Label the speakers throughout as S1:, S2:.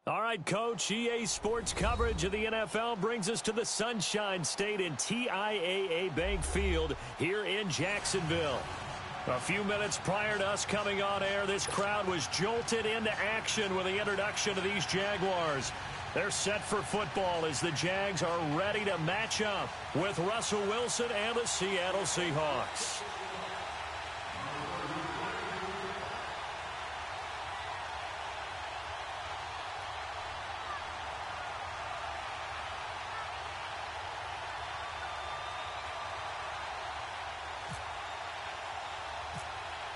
S1: All right, Coach, EA Sports coverage of the NFL brings us to the Sunshine State in TIAA Bank Field here in Jacksonville. A few minutes prior to us coming on air, this crowd was jolted into action with the introduction of these Jaguars. They're set for football as the Jags are ready to match up with Russell Wilson and the Seattle Seahawks.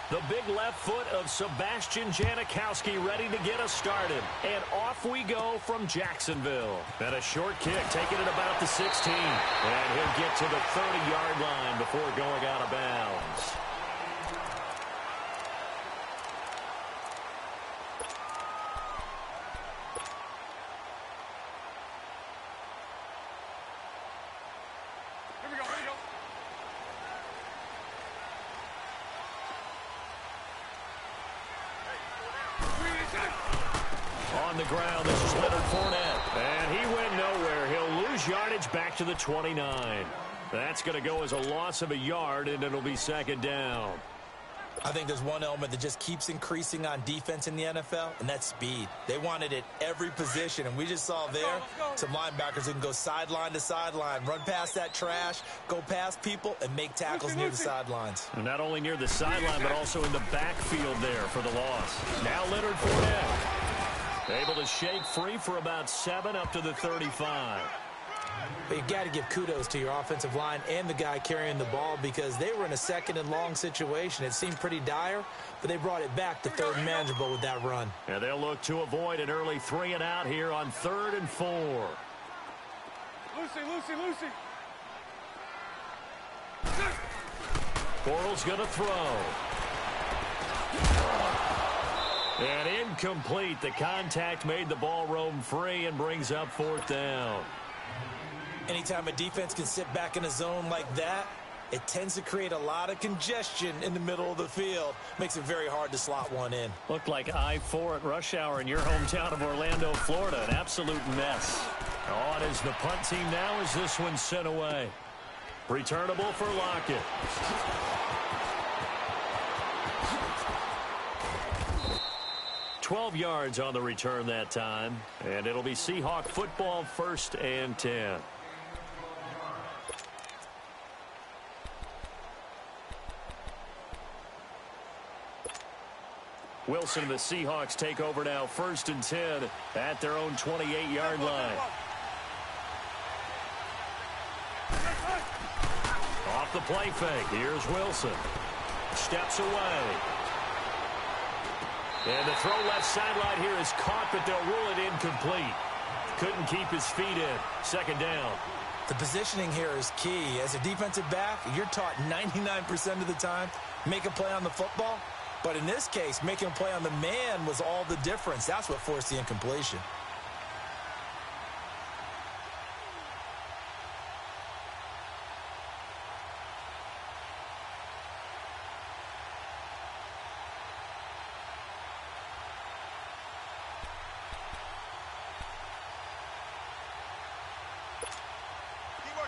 S1: The big left foot of Sebastian Janikowski ready to get us started. And off we go from Jacksonville. And a short kick taking it about the 16. And he'll get to the 30-yard line before going out of bounds. On the ground, this is Leonard Fournette. And he went nowhere. He'll lose yardage back to the 29. That's going to go as a loss of a yard, and it'll be second down.
S2: I think there's one element that just keeps increasing on defense in the NFL, and that's speed. They want it at every position, and we just saw there some linebackers who can go sideline to sideline, run past that trash, go past people, and make tackles near the sidelines.
S1: And not only near the sideline, but also in the backfield there for the loss. Now Leonard Fournette able to shake free for about 7 up to the 35.
S2: But you got to give kudos to your offensive line and the guy carrying the ball because they were in a second and long situation. It seemed pretty dire, but they brought it back to third and manageable with that run.
S1: And they'll look to avoid an early 3 and out here on 3rd and 4.
S3: Lucy.
S1: Bortles going to throw. And incomplete. The contact made the ball roam free and brings up 4th down.
S2: Anytime a defense can sit back in a zone like that, it tends to create a lot of congestion in the middle of the field. Makes it very hard to slot one in.
S1: Looked like I-4 at rush hour in your hometown of Orlando, Florida. An absolute mess. On is the punt team now as this one's sent away. Returnable for Lockett. 12 yards on the return that time. And it'll be Seahawk football, 1st and 10. Wilson and the Seahawks take over now, 1st and 10 at their own 28-yard line. Off the play fake. Here's Wilson. Steps away. And the throw left sideline here is caught, but they'll rule it incomplete. Couldn't keep his feet in. 2nd down.
S2: The positioning here is key. As a defensive back, you're taught 99% of the time, make a play on the football. But in this case, making a play on the man was all the difference. That's what forced the incompletion.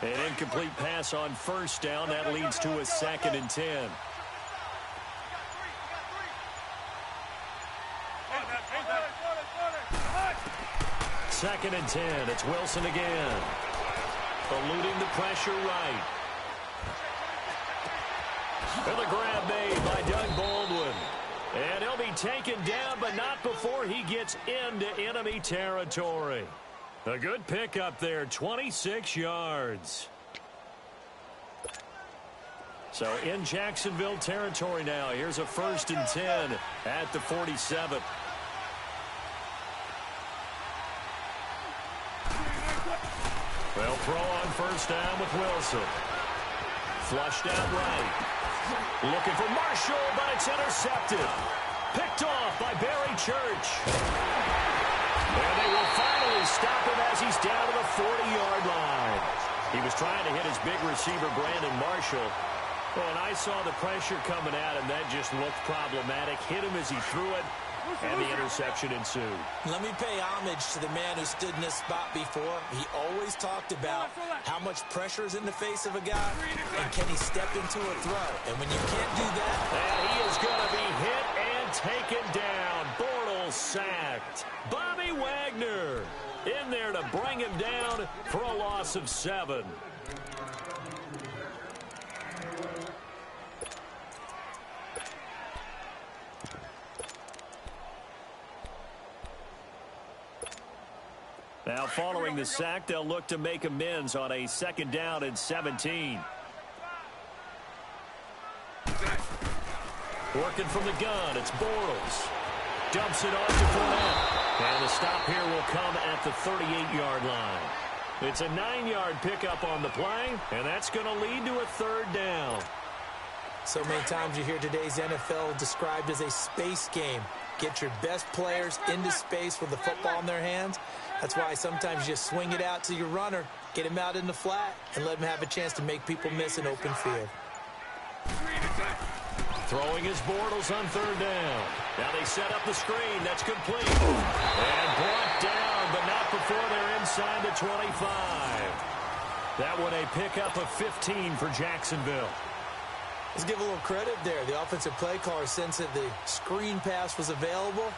S1: An incomplete pass on 1st down. That leads to a 2nd and 10. Second and 10. It's Wilson again. Eluding the pressure right. And the grab made by Doug Baldwin. And he'll be taken down, but not before he gets into enemy territory. A good pickup there, 26 yards. So in Jacksonville territory now. Here's a 1st and 10 at the 47. They'll throw on 1st down with Wilson. Flushed out right. Looking for Marshall, but it's intercepted. Picked off by Barry Church. And they will finally stop him as he's down to the 40-yard line. He was trying to hit his big receiver, Brandon Marshall. Well, and I saw the pressure coming at him. That just looked problematic. Hit him as he threw it, and the interception ensued.
S2: Let me pay homage to the man who stood in this spot before. He always talked about how much pressure is in the face of a guy, and can he step into a throw. And when you can't do that...
S1: And he is going to be hit and taken down. Bortles sacked. Bobby Wagner in there to bring him down for a loss of 7. Now, following the sack, they'll look to make amends on a 2nd down and 17. Working from the gun, it's Bortles. Dumps it off to Fournette. And the stop here will come at the 38-yard line. It's a 9-yard pickup on the play, and that's going to lead to a 3rd down.
S2: So many times you hear today's NFL described as a space game. Get your best players into space with the football in their hands. That's why sometimes you just swing it out to your runner, get him out in the flat, and let him have a chance to make people miss an open field.
S1: Throwing his Bortles on 3rd down. Now they set up the screen. That's complete. And brought down, but not before they're inside the 25. That one a pickup of 15 for Jacksonville.
S2: Let's give a little credit there. The offensive play caller sensed that the screen pass was available.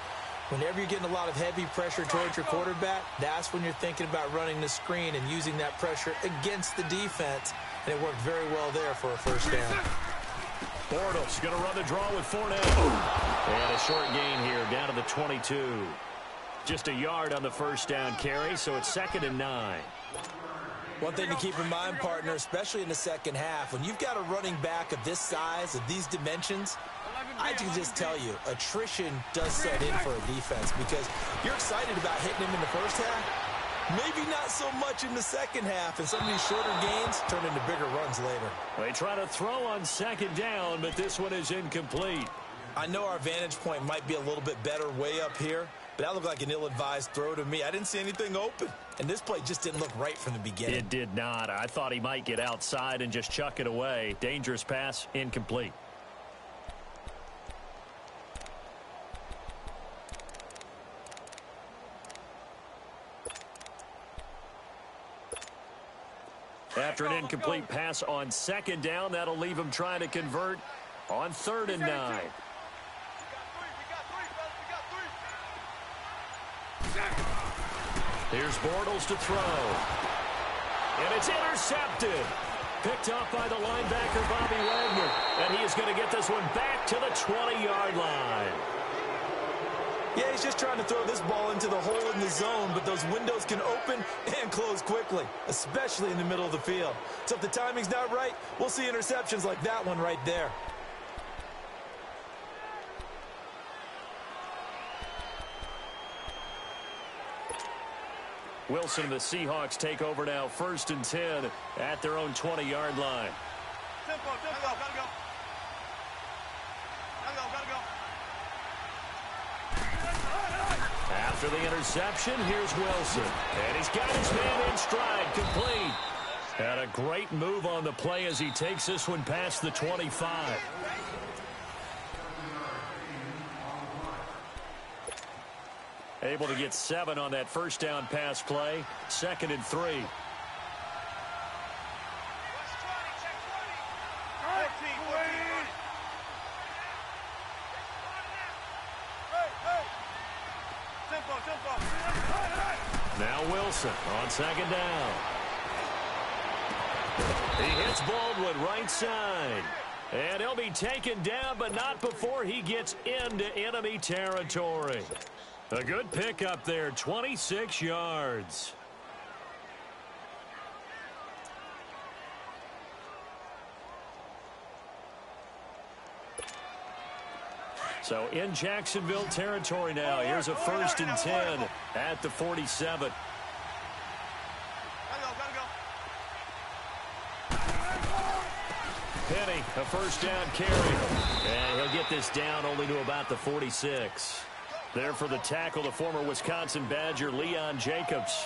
S2: Whenever you're getting a lot of heavy pressure towards your quarterback, that's when you're thinking about running the screen and using that pressure against the defense. And it worked very well there for a 1st down.
S1: Bortles going to run the draw with Fournette. And a short gain here down to the 22. Just a yard on the 1st down carry, so it's 2nd and 9.
S2: One thing to keep in mind, partner, especially in the 2nd half, when you've got a running back of this size, of these dimensions, I can just tell you, attrition does set in for a defense because you're excited about hitting him in the 1st half. Maybe not so much in the 2nd half, and some of these shorter gains turn into bigger runs later.
S1: They try to throw on 2nd down, but this one is incomplete.
S2: I know our vantage point might be a little bit better way up here, but that looked like an ill-advised throw to me. I didn't see anything open, and this play just didn't look right from the beginning.
S1: It did not. I thought he might get outside and just chuck it away. Dangerous pass, incomplete. After an incomplete pass on 2nd down, that'll leave him trying to convert on 3rd and 9. Here's Bortles to throw. And it's intercepted. Picked off by the linebacker, Bobby Wagner. And he is going to get this one back to the 20-yard line.
S2: Yeah, he's just trying to throw this ball into the hole in the zone, but those windows can open and close quickly, especially in the middle of the field. So if the timing's not right, we'll see interceptions like that one right there.
S1: Wilson and the Seahawks take over now, 1st and 10 at their own 20-yard line.
S3: Tempo, gotta go.
S1: After the interception, here's Wilson. And he's got his man in stride, complete. And a great move on the play as he takes this one past the 25. Able to get 7 on that 1st down pass play. 2nd and 3. Now Wilson on 2nd down. He hits Baldwin right side. And he'll be taken down, but not before he gets into enemy territory. A good pickup there, 26 yards. So in Jacksonville territory now. Here's a 1st and 10 at the 47. Penny, a 1st down carry. And he'll get this down only to about the 46. There for the tackle, the former Wisconsin Badger, Leon Jacobs.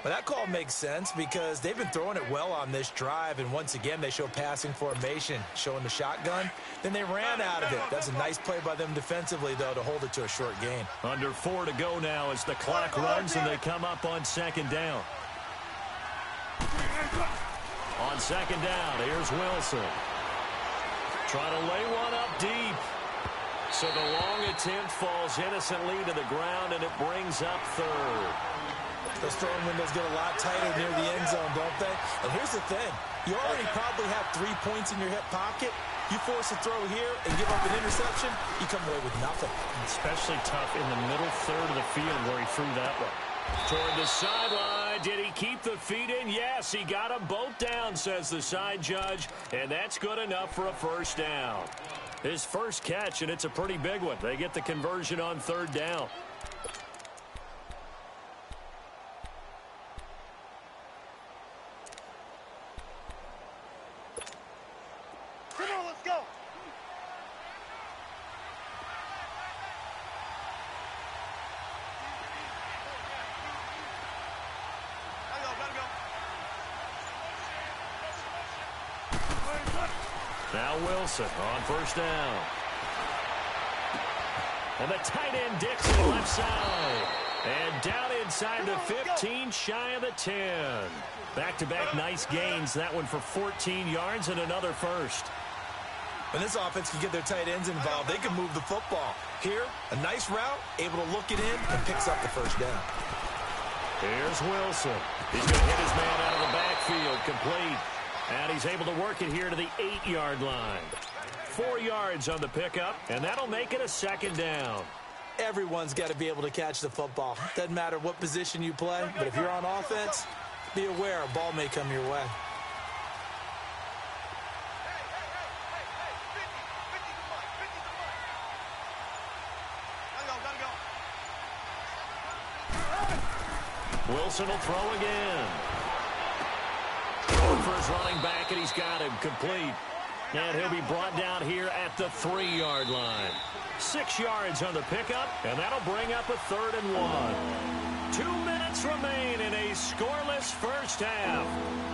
S2: Well, that call makes sense because they've been throwing it well on this drive, and once again, they show passing formation, showing the shotgun. Then they ran out of it. That's a nice play by them defensively, though, to hold it to a short gain.
S1: Under 4 to go now as the clock runs and they come up on second down. On second down, here's Wilson. Trying to lay one up deep. So the long attempt falls innocently to the ground, and it brings up third.
S2: Those throwing windows get a lot tighter near the end zone, don't they? And here's the thing. You already probably have 3 points in your hip pocket. You force a throw here and give up an interception, you come away with nothing.
S1: Especially tough in the middle third of the field where he threw that one. Toward the sideline. Did he keep the feet in? Yes, he got them both down, says the side judge. And that's good enough for a first down. His first catch, and it's a pretty big one. They get the conversion on third down. Now Wilson on first down. And the tight end Dixon left side. And down inside the 15, shy of the 10. Back-to-back nice gains. That one for 14 yards and another first.
S2: When this offense can get their tight ends involved, they can move the football. Here, a nice route, able to look it in, and picks up the first down.
S1: Here's Wilson. He's going to hit his man out of the backfield, complete. And he's able to work it here to the 8-yard line. 4 yards on the pickup, and that'll make it a second down.
S2: Everyone's got to be able to catch the football. Doesn't matter what position you play, but if you're on offense, be aware a ball may come your way.
S1: Wilson will throw again. For his running back, and he's got him complete. And he'll be brought down here at the 3-yard line. 6 yards on the pickup, and that'll bring up a 3rd and 1. 2 minutes remain in a scoreless first half.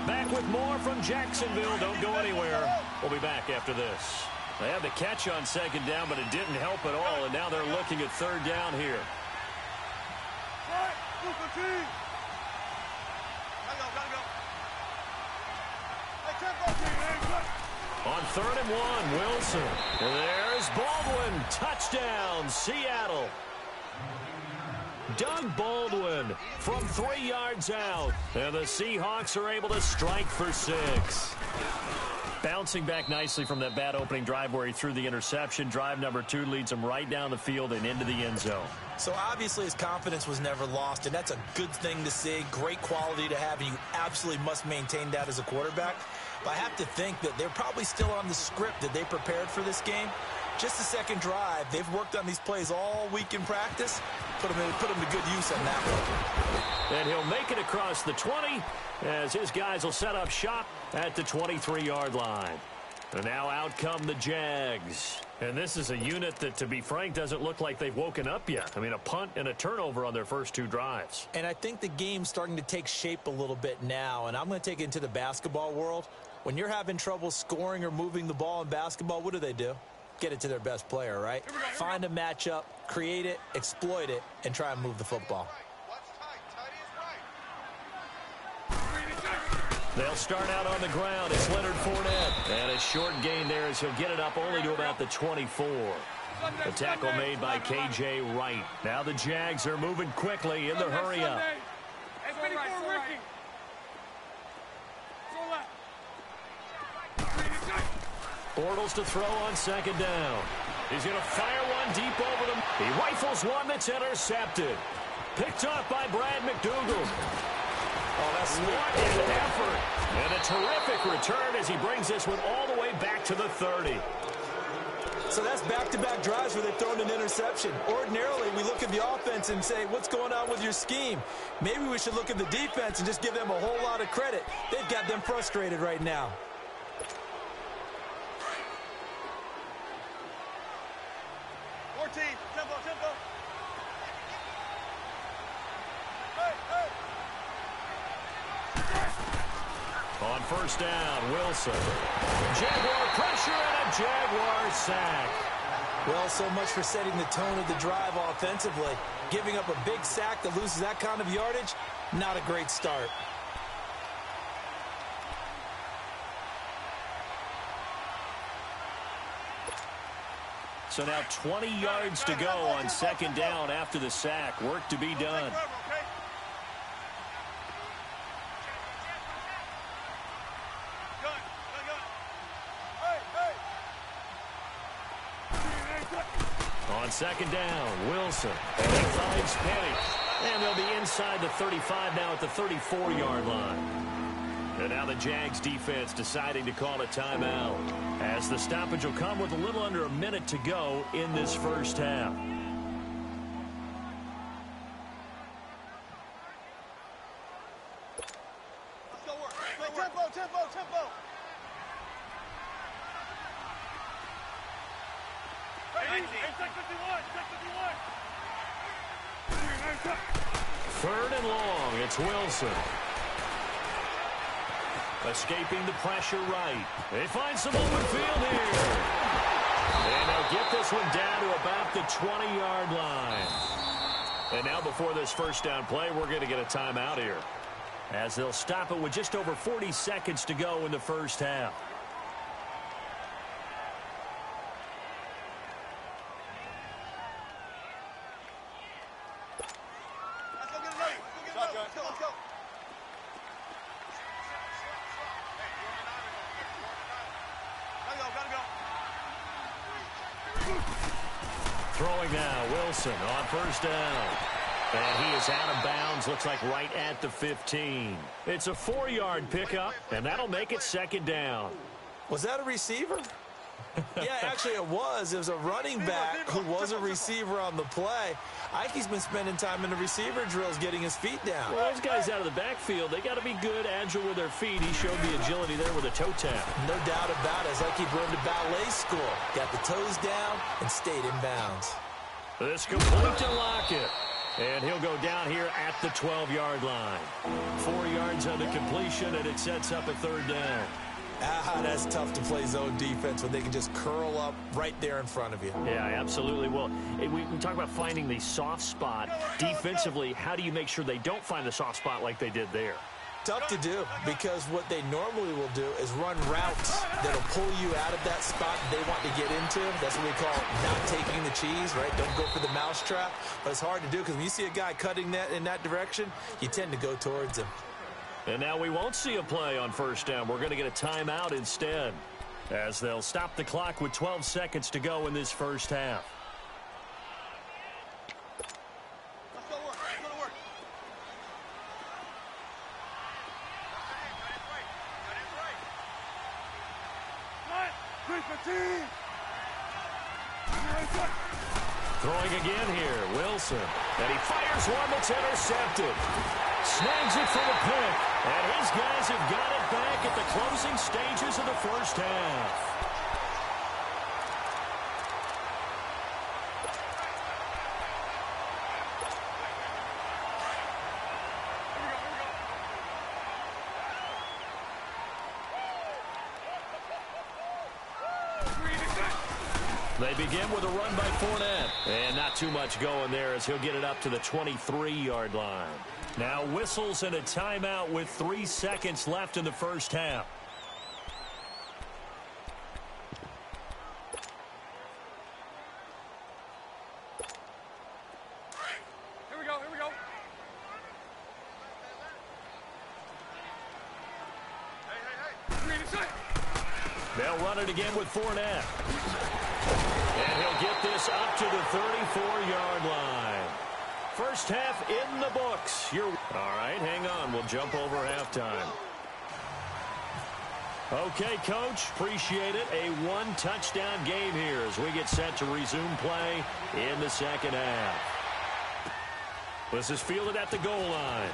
S1: Back with more from Jacksonville. Don't go anywhere. We'll be back after this. They had the catch on second down, but it didn't help at all, and now they're looking at 3rd down here. On 3rd and 1, Wilson. And there's Baldwin. Touchdown, Seattle. Doug Baldwin from 3 yards out. And the Seahawks are able to strike for 6. Bouncing back nicely from that bad opening drive where he threw the interception. Drive number 2 leads him right down the field and into the end zone.
S2: So obviously his confidence was never lost, and that's a good thing to see. Great quality to have, and you absolutely must maintain that as a quarterback. But I have to think that they're probably still on the script that they prepared for this game. Just the second drive. They've worked on these plays all week in practice. Put them to good use on that one.
S1: And he'll make it across the 20 as his guys will set up shop at the 23-yard line. And now out come the Jags. And this is a unit that, to be frank, doesn't look like they've woken up yet. I mean, a punt and a turnover on their first 2 drives.
S2: And I think the game's starting to take shape a little bit now. And I'm going to take it into the basketball world. When you're having trouble scoring or moving the ball in basketball, what do? Get it to their best player, right? Find a matchup, create it, exploit it, and try and move the football.
S1: They'll start out on the ground. It's Leonard Fournette. And a short gain there as he'll get it up only to about the 24. The tackle made by K.J. Wright. Now the Jags are moving quickly in the hurry-up. Bortles to throw on second down. He's going to fire one deep over them. He rifles one that's intercepted. Picked off by Brad McDougal. Oh, that's what an effort. And a terrific return as he brings this one all the way back to the 30.
S2: So that's back-to-back drives where they've thrown an interception. Ordinarily, we look at the offense and say, what's going on with your scheme? Maybe we should look at the defense and just give them a whole lot of credit. They've got them frustrated right now.
S3: Tempo.
S1: On first down, Wilson. Jaguar pressure and a Jaguar sack.
S2: Well, so much for setting the tone of the drive offensively. Giving up a big sack that loses that kind of yardage, not a great start.
S1: So now 20 yards to go on second down after the sack. Work to be done. On second down, Wilson. And he finds Penny. And they'll be inside the 35 now at the 34-yard line. And now the Jags defense deciding to call a timeout, as the stoppage will come with a little under a minute to go in this first half.
S3: Let's go work. Tempo. Hey, check 51.
S1: Third and long, it's Wilson. Escaping the pressure right. They find some open field here. And they'll get this one down to about the 20-yard line. And now before this first down play, we're going to get a timeout here, as they'll stop it with just over 40 seconds to go in the first half.
S3: Let's go. Gotta go.
S1: Throwing now, Wilson on first down. And he is out of bounds, looks like right at the 15. It's a 4-yard pickup, and that'll make it second down.
S2: Was that a receiver? Yeah, actually it was. It was a running back who was a receiver on the play. Ike's been spending time in the receiver drills getting his feet down.
S1: Well, those guys out of the backfield, they got to be good, agile with their feet. He showed the agility there with a toe tap.
S2: No doubt about it. It's like he'd run to ballet school. Got the toes down and stayed in bounds.
S1: This complete to Lockett. And he'll go down here at the 12-yard line. 4 yards on the completion, and it sets up a third down.
S2: That's tough to play zone defense when they can just curl up right there in front of you.
S1: Yeah, absolutely. Well, we talk about finding the soft spot. Defensively, how do you make sure they don't find the soft spot like they did there?
S2: Tough to do, because what they normally will do is run routes that'll pull you out of that spot they want to get into. That's what we call not taking the cheese, right? Don't go for the mousetrap. But it's hard to do, because when you see a guy cutting that in that direction, you tend to go towards him.
S1: And now we won't see a play on first down. We're going to get a timeout instead, as they'll stop the clock with 12 seconds to go in this first half.
S3: Let's go to work.
S1: Throwing again here, Wilson. And he fires one that's intercepted. Snags it for the pick. And his guys have got it back at the closing stages of the first half. They begin with a run by Fournette. And not too much going there, as he'll get it up to the 23-yard line. Now whistles and a timeout with 3 seconds left in the first half.
S3: Here we go. Hey.
S1: They'll run it again with Fournette. And he'll get this up to the 34-yard line. First half in the books. All right, hang on. We'll jump over halftime. Okay, Coach, appreciate it. A one-touchdown game here as we get set to resume play in the second half. This is fielded at the goal line.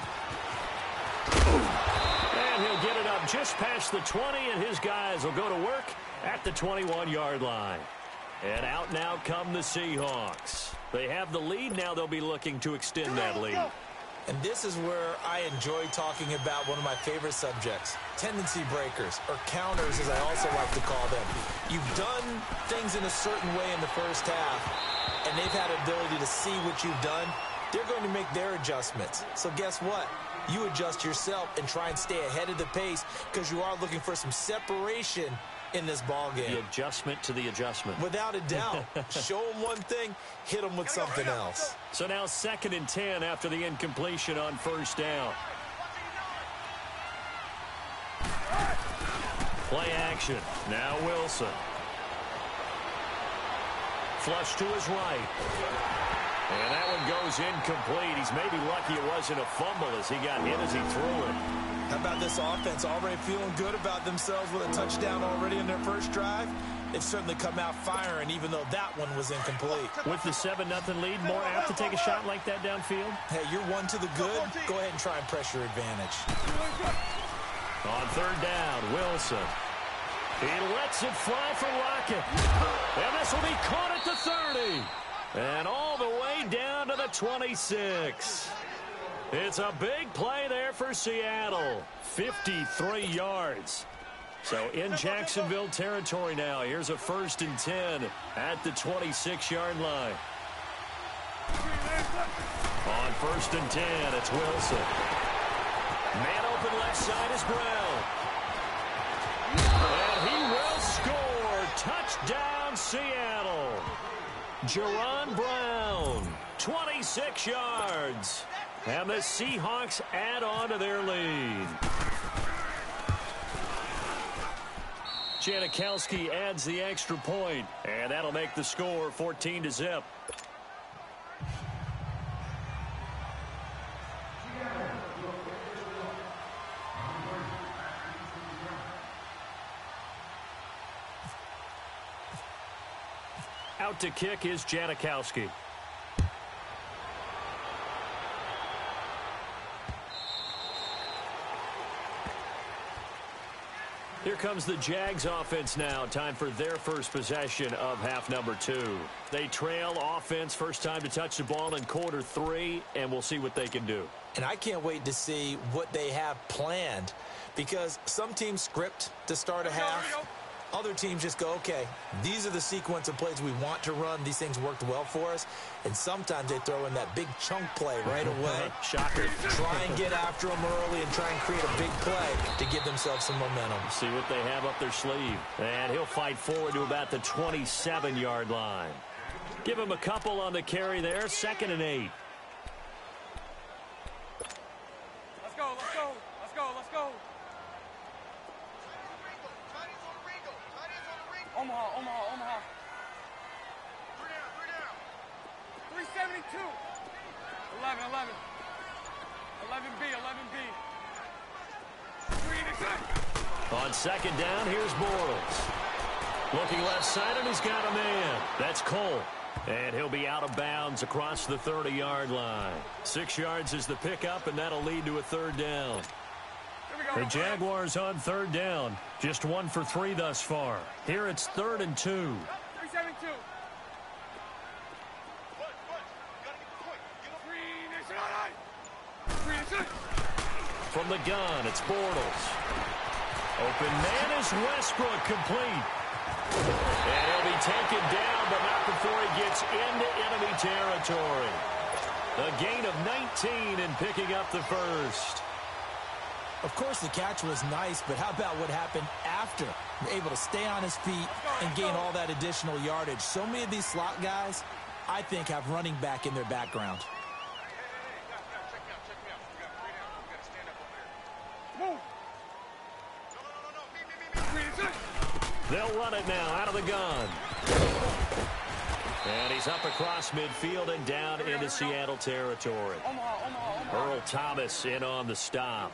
S1: And he'll get it up just past the 20, and his guys will go to work at the 21-yard line. And out now come the Seahawks. They have the lead. Now they'll be looking to extend that lead.
S2: And this is where I enjoy talking about one of my favorite subjects, tendency breakers, or counters as I also like to call them. You've done things in a certain way in the first half, and they've had the ability to see what you've done. They're going to make their adjustments. So guess what? You adjust yourself and try and stay ahead of the pace because you are looking for some separation in this ball game.
S1: The adjustment to the adjustment.
S2: Without a doubt. Show them one thing, hit them with something else.
S1: So now 2nd and 10 after the incompletion on first down. Play action. Now Wilson. Flush to his right. And that one goes incomplete. He's maybe lucky it wasn't a fumble as he got hit as he threw it.
S2: How about this offense already feeling good about themselves with a touchdown already in their first drive? They've certainly come out firing, even though that one was incomplete.
S1: With the 7-0 lead, more apt to take a shot like that downfield?
S2: Hey, you're one to the good. Go ahead and try and press your advantage.
S1: On 3rd down, Wilson. He lets it fly for Lockett. And this will be caught at the 30. And all the way down to the 26. It's a big play there for Seattle. 53 yards. So in Jacksonville territory now. Here's a 1st and 10 at the 26-yard line. On 1st and 10, it's Wilson. Man open left side is Brown. And he will score. Touchdown, Seattle. Jerron Brown, 26 yards. And the Seahawks add on to their lead. Janikowski adds the extra point, and that'll make the score 14-0. Out to kick is Janikowski. Here comes the Jags offense now. Time for their first possession of half number 2. They trail offense, first time to touch the ball in quarter 3, and we'll see what they can do.
S2: And I can't wait to see what they have planned because some teams script to start a half. Other teams just go, okay, these are the sequence of plays we want to run. These things worked well for us. And sometimes they throw in that big chunk play right away.
S1: Shocker.
S2: Try and get after them early and try and create a big play to give themselves some momentum.
S1: See what they have up their sleeve. And he'll fight forward to about the 27-yard line. Give him a couple on the carry there. 2nd and 8.
S3: Let's go, let's go, let's go, let's go. Omaha, Omaha, Omaha. 372. 11, 11. 11B, 11B. 386.
S1: On 2nd down, here's Bortles. Looking left side, and he's got a man. That's Cole. And he'll be out of bounds across the 30-yard line. 6 yards is the pickup, and that'll lead to a 3rd down. The Jaguars on 3rd down. Just 1 for 3 thus far. Here it's 3rd and 2.
S3: 372.
S1: From the gun, it's Bortles. Open man is Westbrook, complete. And he'll be taken down, but not before he gets into enemy territory. A gain of 19 and picking up the first.
S2: Of course, the catch was nice, but how about what happened after? Able to stay on his feet and gain all that additional yardage. So many of these slot guys, I think, have running back in their background.
S1: They'll run it now out of the gun. And he's up across midfield and down into Seattle territory. Earl Thomas in on the stop.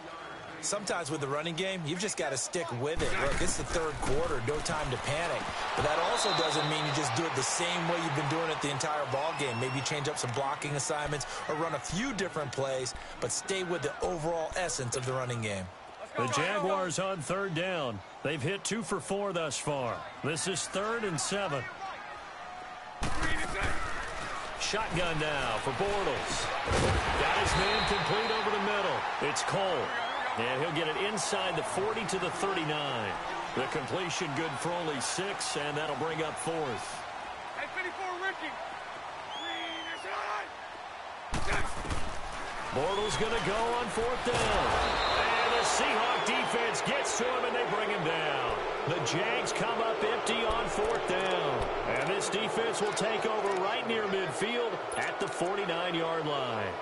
S2: Sometimes with the running game, you've just got to stick with it. Look, it's the 3rd quarter, no time to panic. But that also doesn't mean you just do it the same way you've been doing it the entire ball game. Maybe change up some blocking assignments or run a few different plays, but stay with the overall essence of the running game.
S1: The Jaguars on 3rd down. They've hit 2 for 4 thus far. This is 3rd and 7. Shotgun now for Bortles. Got his man complete over the middle. It's Cole. And he'll get it inside the 40 to the 39. The completion good for only 6, and that'll bring up 4th.
S3: Hey, 54, Ricky.
S1: Bortles going to go on 4th down. And the Seahawk defense gets to him, and they bring him down. The Jags come up empty on 4th down. And this defense will take over right near midfield at the 49-yard line.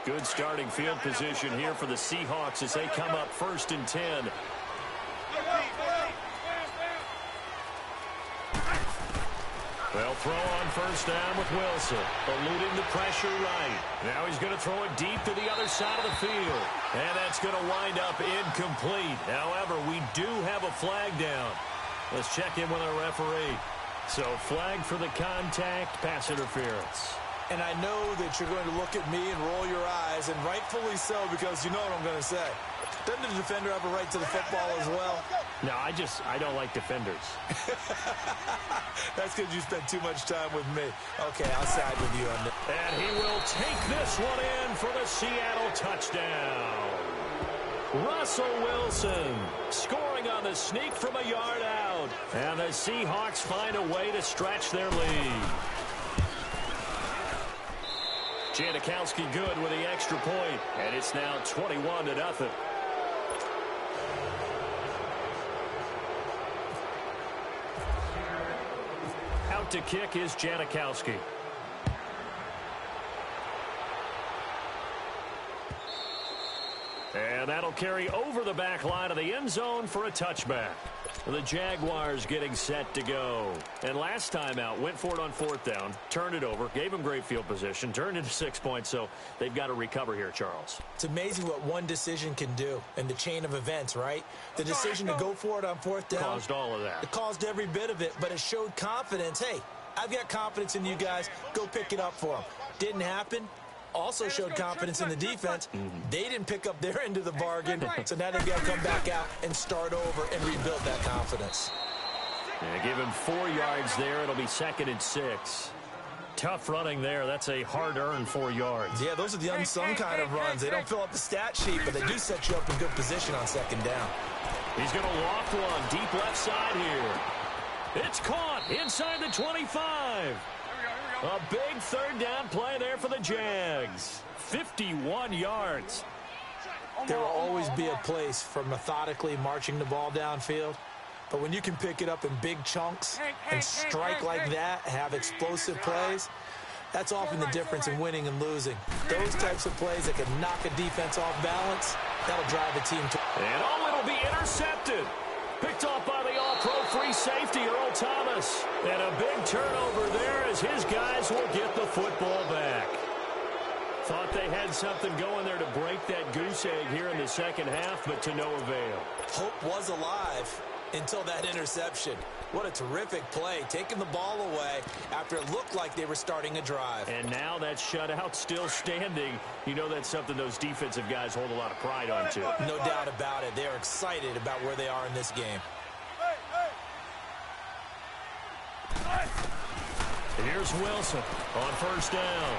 S1: Good starting field position here for the Seahawks as they come up 1st and 10. They'll throw on 1st down with Wilson, eluding the pressure right. Now he's going to throw it deep to the other side of the field. And that's going to wind up incomplete. However, we do have a flag down. Let's check in with our referee. So flag for the contact, pass interference.
S2: And I know that you're going to look at me and roll your eyes, and rightfully so, because you know what I'm going to say. Doesn't the defender have a right to the football as well?
S1: No, I don't like defenders.
S2: That's because you spent too much time with me. Okay, I'll side with you on that.
S1: And he will take this one in for the Seattle touchdown. Russell Wilson scoring on the sneak from a yard out. And the Seahawks find a way to stretch their lead. Janikowski good with the extra point, and it's now 21-0. Out to kick is Janikowski. And that'll carry over the back line of the end zone for a touchback. The Jaguars getting set to go. And last time out, went for it on 4th down, turned it over, gave them great field position, turned into 6 points, so they've got to recover here, Charles.
S2: It's amazing what one decision can do in the chain of events, right? The decision to go for it on 4th down.
S1: Caused all of that.
S2: It caused every bit of it, but it showed confidence. Hey, I've got confidence in you guys. Go pick it up for them. Didn't happen. Also showed confidence in the defense. They didn't pick up their end of the bargain, so now they've got to come back out and start over and rebuild that confidence.
S1: Yeah, give him 4 yards there. It'll be 2nd and 6. Tough running there. That's a hard-earned 4 yards.
S2: Yeah, those are the unsung kind of runs. They don't fill up the stat sheet, but they do set you up in good position on 2nd down.
S1: He's going to loft one deep left side here. It's caught inside the 25. A big 3rd down play there for the Jags. 51 yards.
S2: There will always be a place for methodically marching the ball downfield. But when you can pick it up in big chunks and strike like that, have explosive plays, that's often the difference in winning and losing. Those types of plays that can knock a defense off balance, that'll drive a team to...
S1: And it'll be intercepted. Picked off by the all-pro free safety, Earl Thomas. And a big turnover there as his guys will get the football back. Thought they had something going there to break that goose egg here in the 2nd half, but to no avail.
S2: Hope was alive until that interception. What a terrific play, taking the ball away after it looked like they were starting a drive.
S1: And now that shutout still standing. You know that's something those defensive guys hold a lot of pride on, too.
S2: No doubt about it. They're excited about where they are in this game.
S1: Here's Wilson on 1st down.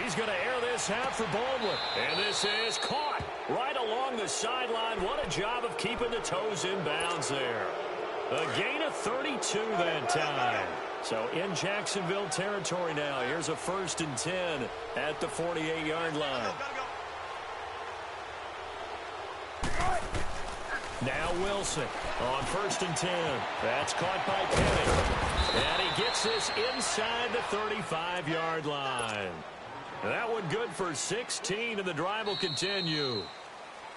S1: He's going to air this out for Baldwin. And this is caught right along the sideline. What a job of keeping the toes in bounds there. A gain of 32 that time. So in Jacksonville territory now. Here's a 1st and 10 at the 48-yard line. Now Wilson on 1st and 10. That's caught by Penny. And he gets this inside the 35-yard line. That one good for 16, and the drive will continue.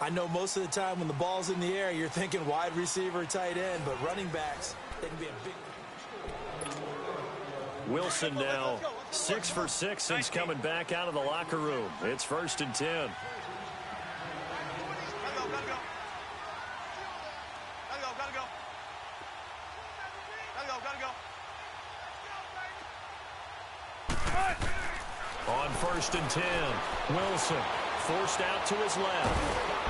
S2: I know most of the time when the ball's in the air, you're thinking wide receiver, tight end, but running backs, they can be a big...
S1: Wilson now 6 for 6 since coming back out of the locker room. It's 1st and 10. On 1st and 10, Wilson forced out to his left.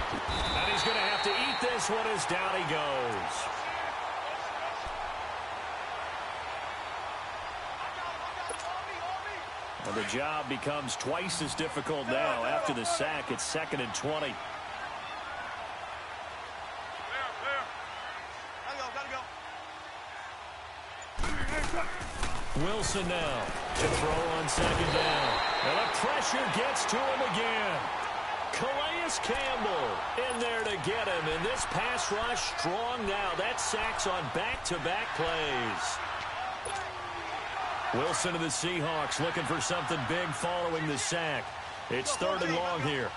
S1: And he's going to have to eat this one as down he goes. Well, the job becomes twice as difficult now after the sack. It's 2nd and 20. Wilson now to throw on 2nd down. And the pressure gets to him again. Calais Campbell in there to get him. And this pass rush strong now. That sacks on back-to-back plays. Wilson of the Seahawks looking for something big following the sack. It's 3rd and long here.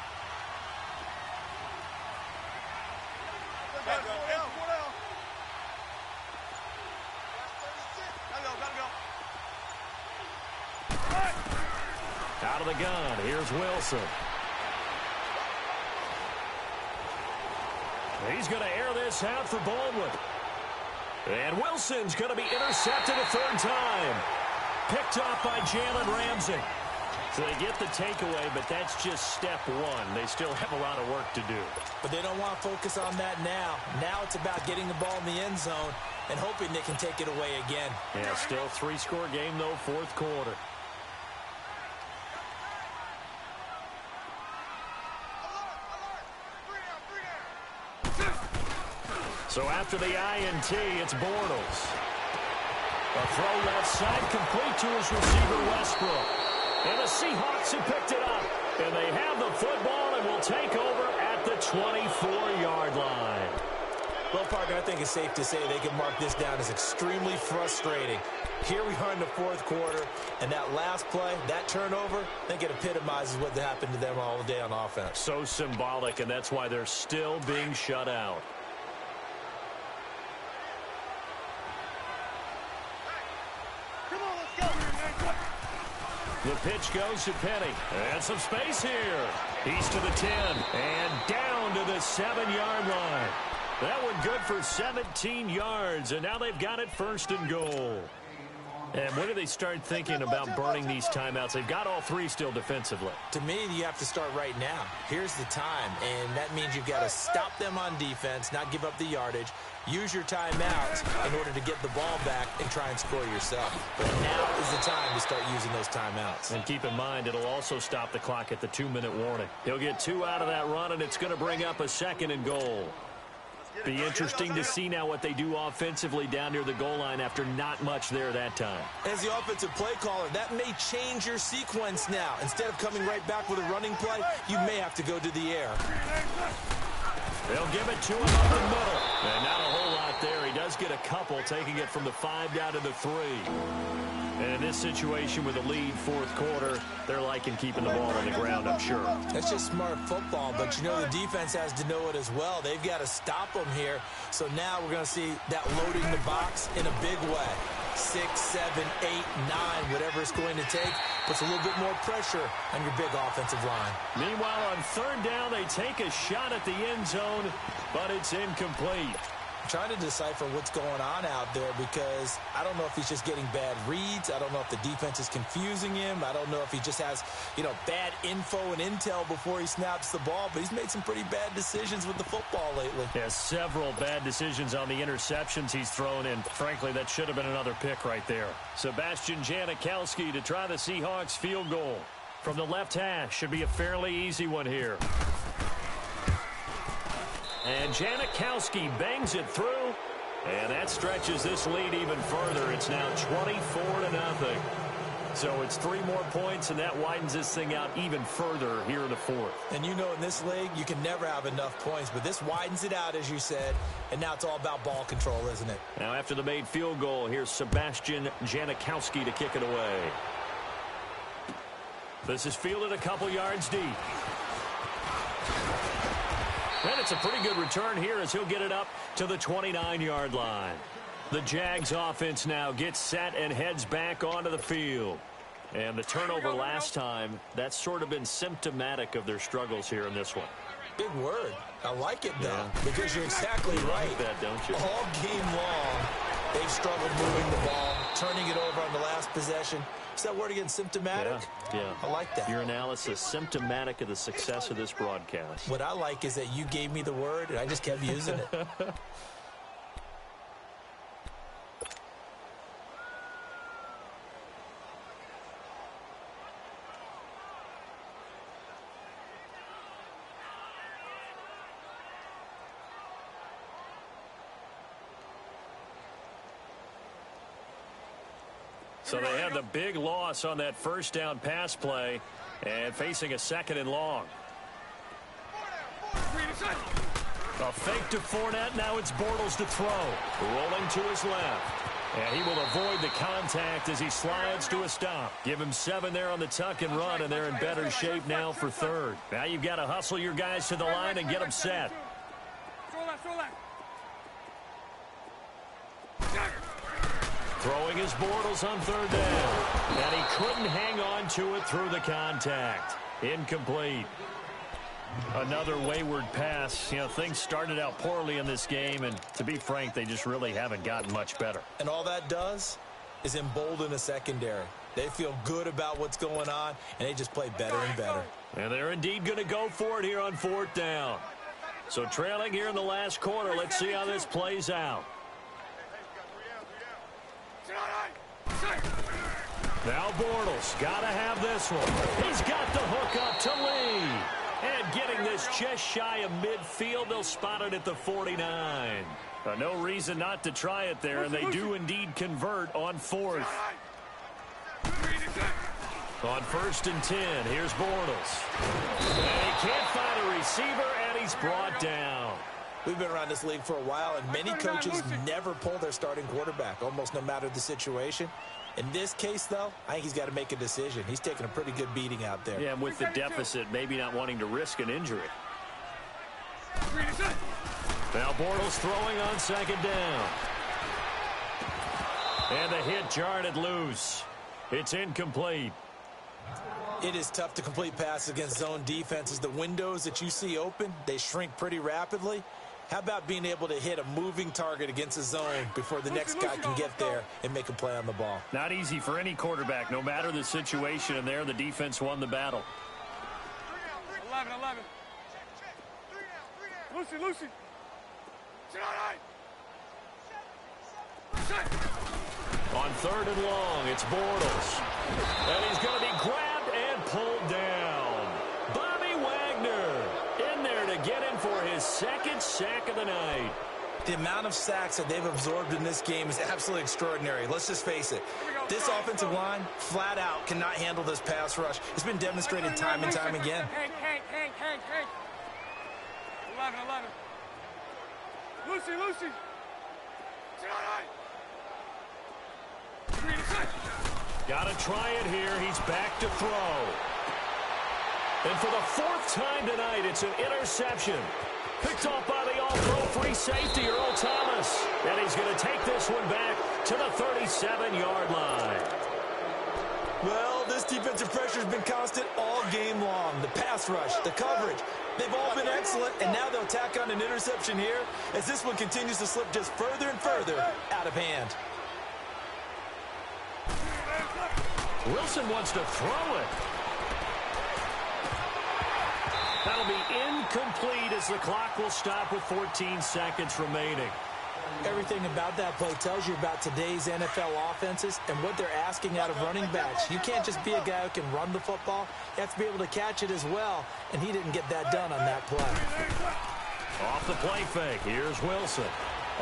S1: Out of the gun, here's Wilson. He's going to air this out for Baldwin. And Wilson's going to be intercepted a 3rd time. Picked off by Jalen Ramsey. So they get the takeaway, but that's just step one. They still have a lot of work to do.
S2: But they don't want to focus on that now. Now it's about getting the ball in the end zone and hoping they can take it away again.
S1: Yeah, still 3-score game, though, 4th quarter. So after the INT, it's Bortles. A throw left side, complete to his receiver, Westbrook. And the Seahawks have picked it up. And they have the football and will take over at the 24-yard line.
S2: Well, partner, I think it's safe to say they can mark this down as extremely frustrating. Here we are in the 4th quarter, and that last play, that turnover, I think it epitomizes what happened to them all day on offense.
S1: So symbolic, and that's why they're still being shut out. The pitch goes to Penny. And some space here. He's to the 10. And down to the 7-yard line. That one good for 17 yards. And now they've got it 1st and goal. And when do they start thinking about burning these timeouts? They've got all 3 still defensively.
S2: To me, you have to start right now. Here's the time. And that means you've got to stop them on defense, not give up the yardage. Use your timeouts in order to get the ball back and try and score yourself. But now is the time to start using those timeouts.
S1: And keep in mind, it'll also stop the clock at the 2-minute warning. He'll get 2 out of that run, and it's going to bring up a 2nd and goal. Be interesting to see now what they do offensively down near the goal line after not much there that time.
S2: As the offensive play caller, that may change your sequence now. Instead of coming right back with a running play, you may have to go to the air.
S1: They'll give it to him up the middle. And not a whole lot there. He does get a couple, taking it from the 5 down to the 3. And in this situation with a lead 4th quarter, they're liking keeping the ball on the ground, I'm sure.
S2: That's just smart football, but you know the defense has to know it as well. They've got to stop them here. So now we're going to see that loading the box in a big way. 6, 7, 8, 9, whatever it's going to take, puts a little bit more pressure on your big offensive line.
S1: Meanwhile, on 3rd down, they take a shot at the end zone, but it's incomplete.
S2: I'm trying to decipher what's going on out there because I don't know if he's just getting bad reads. I don't know if the defense is confusing him. I don't know if he just has, bad info and intel before he snaps the ball. But he's made some pretty bad decisions with the football lately.
S1: Yeah, several bad decisions on the interceptions he's thrown in. Frankly, that should have been another pick right there. Sebastian Janikowski to try the Seahawks field goal. From the left hash, should be a fairly easy one here. And Janikowski bangs it through, and that stretches this lead even further. It's now 24-0. So it's 3 more points, and that widens this thing out even further here in the 4th.
S2: And in this league, you can never have enough points, but this widens it out, as you said, and now it's all about ball control, isn't it?
S1: Now after the made field goal, here's Sebastian Janikowski to kick it away. This is fielded a couple yards deep. And it's a pretty good return here as he'll get it up to the 29-yard line. The Jags offense now gets set and heads back onto the field. And the turnover last time, that's sort of been symptomatic of their struggles here in this one.
S2: Big word. I like it, though, because you're exactly right.
S1: Like that, don't you?
S2: All game long, they've struggled moving the ball, turning it over on the last possession. Is that word again, symptomatic?
S1: Yeah.
S2: I like that.
S1: Your analysis, symptomatic of the success of this broadcast.
S2: What I like is that you gave me the word, and I just kept using it.
S1: So they had the big loss on that first down pass play and facing a second and long. A fake to Fournette. Now it's Bortles to throw. Rolling to his left. And he will avoid the contact as he slides to a stop. Give him 7 there on the tuck and run, and they're in better shape now for third. Now you've got to hustle your guys to the line and get them set. Throwing his Bortles on third down. And he couldn't hang on to it through the contact. Incomplete. Another wayward pass. You know, things started out poorly in this game, and to be frank, they just really haven't gotten much better.
S2: And all that does is embolden a secondary. They feel good about what's going on, and they just play better and better.
S1: And they're indeed going to go for it here on fourth down. So trailing here in the last quarter, let's see how this plays out. Now Bortles got to have this one. He's got the hook up to Lee. And getting this just shy of midfield, they'll spot it at the 49. No reason not to try it there, and they do indeed convert on fourth. On 1st and 10, here's Bortles. And he can't find a receiver, and he's brought down.
S2: We've been around this league for a while, and many coaches never pull their starting quarterback, almost no matter the situation. In this case, though, I think he's got to make a decision. He's taking a pretty good beating out there.
S1: Yeah, and with the deficit, maybe not wanting to risk an injury. Now Bortles throwing on second down. And the hit jarred it loose. It's incomplete.
S2: It is tough to complete passes against zone defenses. The windows that you see open, they shrink pretty rapidly. How about being able to hit a moving target against a zone before the next guy can get there and make a play on the ball?
S1: Not easy for any quarterback, no matter the situation, and there the defense won the battle.
S3: 11. Lucy.
S1: On 3rd and long, it's Bortles. And he's going to be grabbed and pulled down. Bobby Wagner in there to get him for his second sack of the night.
S2: The amount of sacks that they've absorbed in this game is absolutely extraordinary. Let's just face it. This offensive line, flat out, cannot handle this pass rush. It's been demonstrated time and time again.
S3: Hank. 11. Lucy.
S1: Got to try it here. He's back to throw. And for the 4th time tonight, it's an interception. Picked off by the all-pro free safety, Earl Thomas. And he's going to take this one back to the 37-yard line.
S2: Well, this defensive pressure has been constant all game long. The pass rush, the coverage, they've all been excellent, and now they'll tack on an interception here as this one continues to slip just further and further out of hand.
S1: Wilson wants to throw it. That'll be incomplete as the clock will stop with 14 seconds remaining.
S2: Everything about that play tells you about today's NFL offenses and what they're asking out of running backs. You can't just be a guy who can run the football. You have to be able to catch it as well, and he didn't get that done on that play.
S1: Off the play fake, here's Wilson.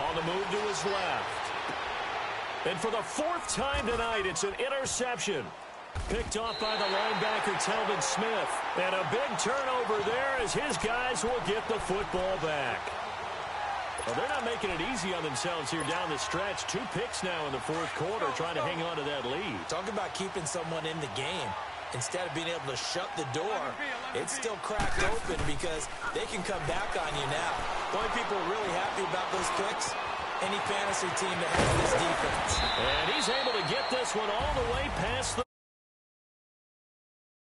S1: On the move to his left. And for the 4th time tonight, it's an interception. Picked off by the linebacker, Telvin Smith. And a big turnover there as his guys will get the football back. Well, they're not making it easy on themselves here down the stretch. 2 picks now in the 4th quarter trying to hang on to that lead.
S2: Talk about keeping someone in the game. Instead of being able to shut the door, it's still cracked open because they can come back on you now. The only people really happy about those picks, any fantasy team that has this defense.
S1: And he's able to get this one all the way past the